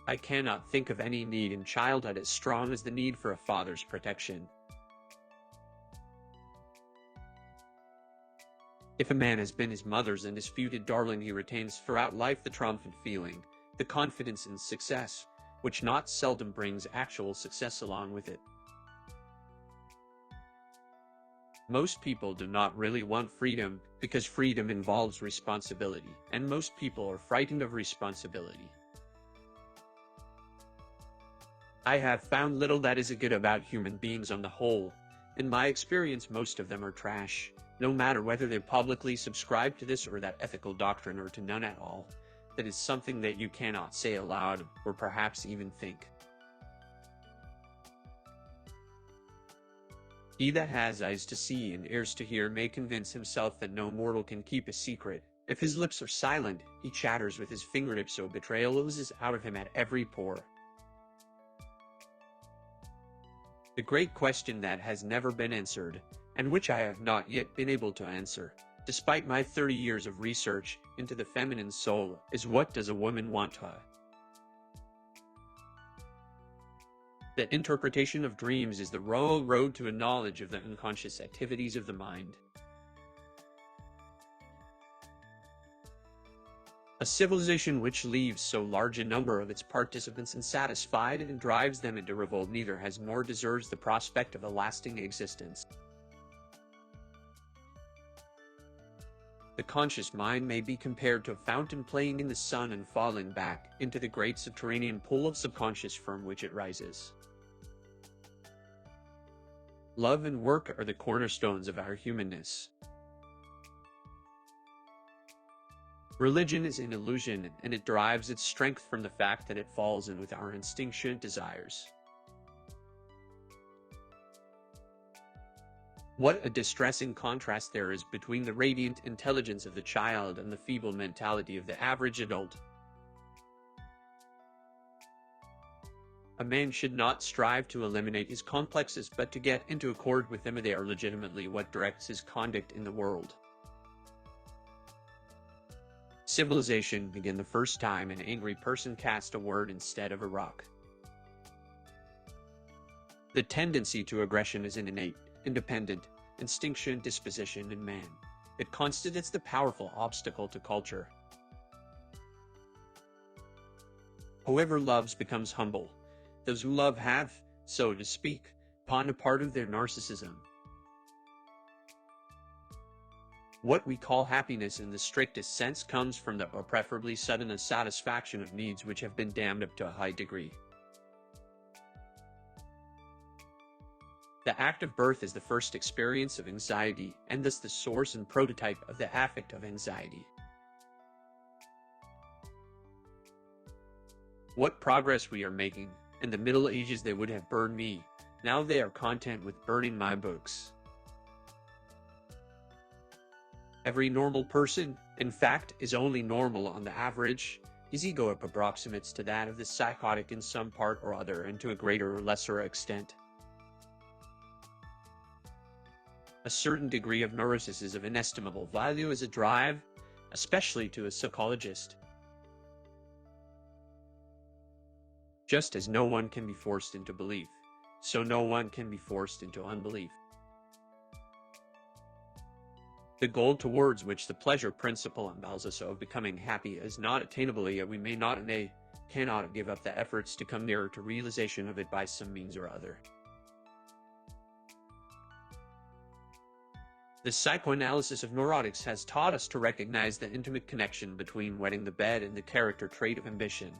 I cannot think of any need in childhood as strong as the need for a father's protection. If a man has been his mother's undisputed darling, he retains throughout life the triumphant feeling, the confidence in success, which not seldom brings actual success along with it. Most people do not really want freedom, because freedom involves responsibility, and most people are frightened of responsibility. I have found little that is good about human beings on the whole. In my experience, most of them are trash, no matter whether they publicly subscribe to this or that ethical doctrine or to none at all. That is something that you cannot say aloud, or perhaps even think. He that has eyes to see and ears to hear may convince himself that no mortal can keep a secret. If his lips are silent, he chatters with his fingertips, so betrayal oozes out of him at every pore. The great question that has never been answered, and which I have not yet been able to answer, despite my 30 years of research into the feminine soul, is what does a woman want? The interpretation of dreams is the road to a knowledge of the unconscious activities of the mind. A civilization which leaves so large a number of its participants unsatisfied and drives them into revolt neither has nor deserves the prospect of a lasting existence. The conscious mind may be compared to a fountain playing in the sun and falling back into the great subterranean pool of subconscious from which it rises. Love and work are the cornerstones of our humanness. Religion is an illusion, and it derives its strength from the fact that it falls in with our instinctual desires. What a distressing contrast there is between the radiant intelligence of the child and the feeble mentality of the average adult. A man should not strive to eliminate his complexes, but to get into accord with them. They are legitimately what directs his conduct in the world. Civilization began the first time an angry person cast a word instead of a rock. The tendency to aggression is an innate, independent, instinctual disposition in man. It constitutes the powerful obstacle to culture. Whoever loves becomes humble. Those who love have, so to speak, pawned a part of their narcissism. What we call happiness in the strictest sense comes from the preferably sudden satisfaction of needs which have been dammed up to a high degree. The act of birth is the first experience of anxiety, and thus the source and prototype of the affect of anxiety. What progress we are making! In the Middle Ages they would have burned me, now they are content with burning my books. Every normal person, in fact, is only normal on the average. His ego approximates to that of the psychotic in some part or other, and to a greater or lesser extent. A certain degree of neurosis is of inestimable value as a drive, especially to a psychologist. Just as no one can be forced into belief, so no one can be forced into unbelief. The goal towards which the pleasure principle impels us of becoming happy is not attainable, yet we may not and cannot give up the efforts to come nearer to realization of it by some means or other. The psychoanalysis of neurotics has taught us to recognize the intimate connection between wetting the bed and the character trait of ambition.